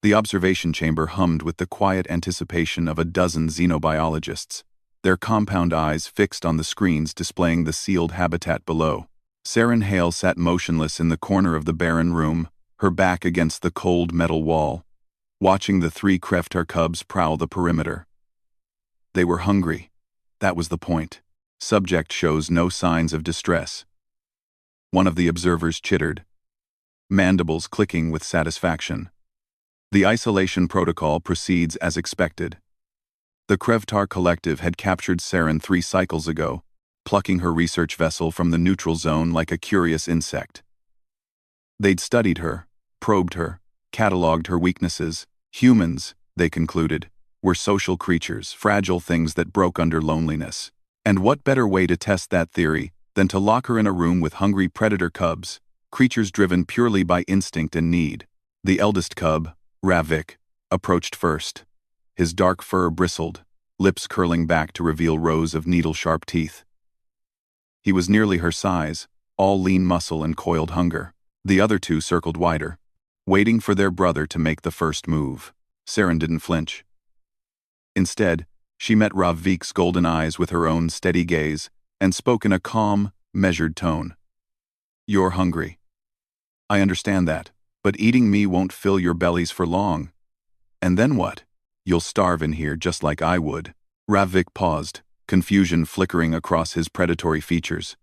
The observation chamber hummed with the quiet anticipation of a dozen xenobiologists, their compound eyes fixed on the screens displaying the sealed habitat below. Saren Hale sat motionless in the corner of the barren room, her back against the cold metal wall, watching the 3 Kreftar cubs prowl the perimeter. They were hungry. That was the point. Subject shows no signs of distress. One of the observers chittered, mandibles clicking with satisfaction. The isolation protocol proceeds as expected. The Kreftar Collective had captured Saren 3 cycles ago, plucking her research vessel from the neutral zone like a curious insect. They'd studied her, probed her, cataloged her weaknesses. Humans, they concluded, were social creatures, fragile things that broke under loneliness. And what better way to test that theory than to lock her in a room with hungry predator cubs, creatures driven purely by instinct and need. The eldest cub, Ravik, approached first. His dark fur bristled, lips curling back to reveal rows of needle-sharp teeth. He was nearly her size, all lean muscle and coiled hunger. The other 2 circled wider, waiting for their brother to make the first move. Saren didn't flinch. Instead, she met Ravik's golden eyes with her own steady gaze and spoke in a calm, measured tone. "You're hungry. I understand that, but eating me won't fill your bellies for long. And then what? You'll starve in here just like I would." Ravik paused, confusion flickering across his predatory features.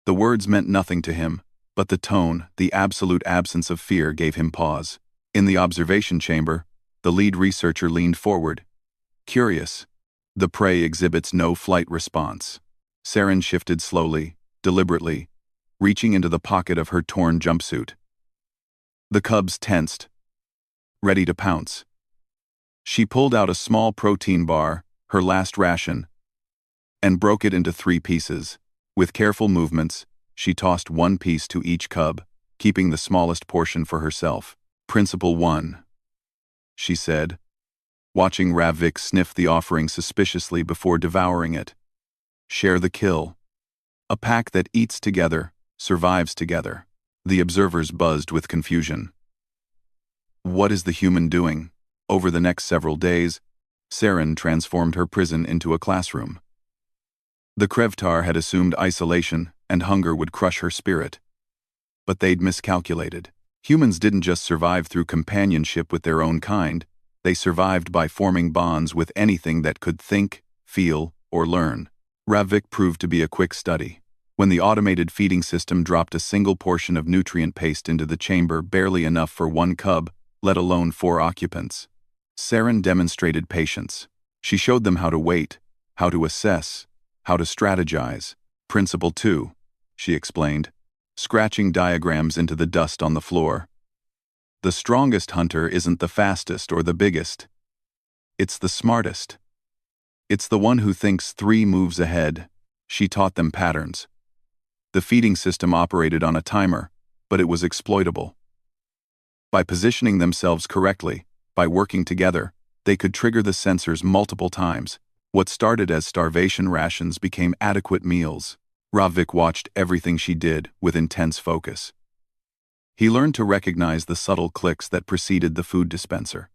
The words meant nothing to him, but the tone, the absolute absence of fear, gave him pause. In the observation chamber, the lead researcher leaned forward. Curious. The prey exhibits no flight response. Saren shifted slowly, deliberately, reaching into the pocket of her torn jumpsuit. The cubs tensed, ready to pounce. She pulled out a small protein bar, her last ration, and broke it into 3 pieces. With careful movements, she tossed 1 piece to each cub, keeping the smallest portion for herself. "Principle 1, she said, watching Ravik sniff the offering suspiciously before devouring it. "Share the kill. A pack that eats together, survives together." The observers buzzed with confusion. What is the human doing? Over the next several days, Saren transformed her prison into a classroom. The Kreftar had assumed isolation and hunger would crush her spirit. But they'd miscalculated. Humans didn't just survive through companionship with their own kind, they survived by forming bonds with anything that could think, feel, or learn. Ravik proved to be a quick study. When the automated feeding system dropped a single portion of nutrient paste into the chamber, barely enough for 1 cub, let alone 4 occupants, Saren demonstrated patience. She showed them how to wait, how to assess, how to strategize. "Principle 2, she explained, scratching diagrams into the dust on the floor. "The strongest hunter isn't the fastest or the biggest. It's the smartest. It's the one who thinks 3 moves ahead." She taught them patterns. The feeding system operated on a timer, but it was exploitable. By positioning themselves correctly, by working together, they could trigger the sensors multiple times. What started as starvation rations became adequate meals. Ravik watched everything she did with intense focus. He learned to recognize the subtle clicks that preceded the food dispenser.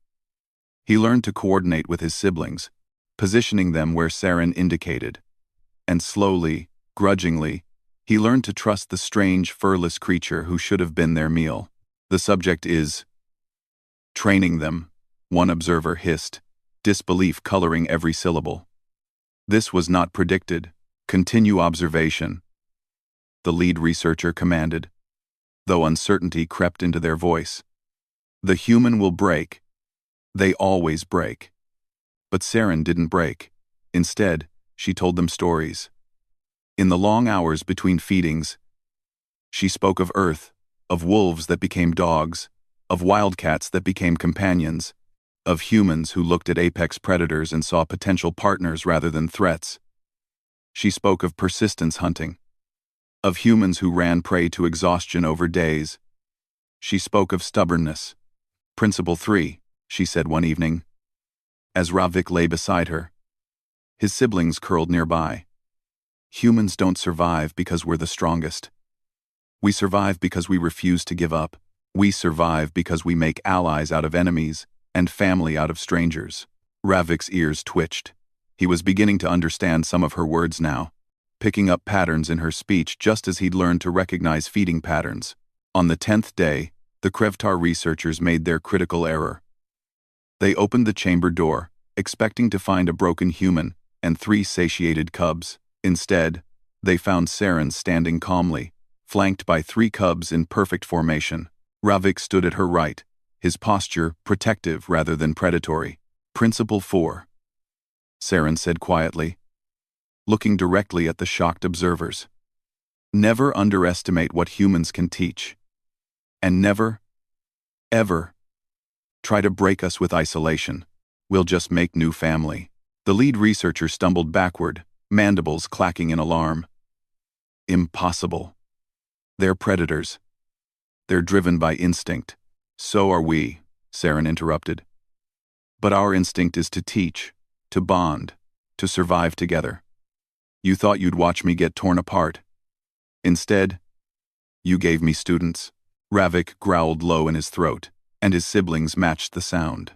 He learned to coordinate with his siblings, positioning them where Saren indicated. And slowly, grudgingly, he learned to trust the strange, furless creature who should have been their meal. "The subject is training them," one observer hissed, disbelief coloring every syllable. "This was not predicted. Continue observation," the lead researcher commanded, though uncertainty crept into their voice. "The human will break. They always break." But Saren didn't break. Instead, she told them stories. In the long hours between feedings, she spoke of Earth, of wolves that became dogs, of wildcats that became companions, of humans who looked at apex predators and saw potential partners rather than threats. She spoke of persistence hunting, of humans who ran prey to exhaustion over days. She spoke of stubbornness. "Principle 3, she said one evening, as Ravik lay beside her. His siblings curled nearby. "Humans don't survive because we're the strongest. We survive because we refuse to give up, We survive because we make allies out of enemies and family out of strangers. Ravik's ears twitched. He was beginning to understand some of her words now, picking up patterns in her speech just as he'd learned to recognize feeding patterns. On the 10th day, the Krevtar researchers made their critical error. They opened the chamber door, expecting to find a broken human and 3 satiated cubs. Instead, they found Saren standing calmly, flanked by 3 cubs in perfect formation. Ravik stood at her right, his posture protective rather than predatory. Principle 4. Saren said quietly, looking directly at the shocked observers. Never underestimate what humans can teach. And never, ever, try to break us with isolation. We'll just make new family. The lead researcher stumbled backward, mandibles clacking in alarm. Impossible. They're predators. They're driven by instinct. So are we, Saren interrupted. But our instinct is to teach, to bond, to survive together. You thought you'd watch me get torn apart. Instead, you gave me students. Ravik growled low in his throat, and his siblings matched the sound.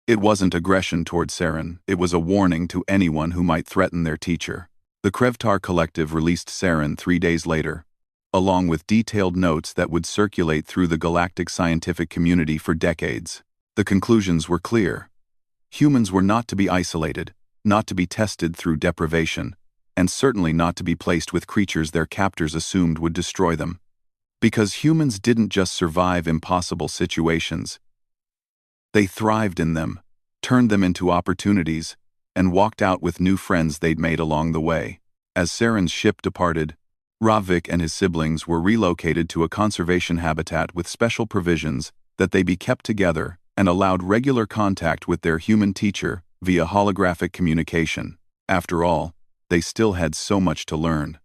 It wasn't aggression toward Saren, it was a warning to anyone who might threaten their teacher. The Krevtar Collective released Saren 3 days later, along with detailed notes that would circulate through the galactic scientific community for decades. The conclusions were clear. Humans were not to be isolated, not to be tested through deprivation, and certainly not to be placed with creatures their captors assumed would destroy them. Because humans didn't just survive impossible situations. They thrived in them, turned them into opportunities, and walked out with new friends they'd made along the way. As Saren's ship departed, Ravik and his siblings were relocated to a conservation habitat with special provisions that they be kept together and allowed regular contact with their human teacher via holographic communication. After all, they still had so much to learn.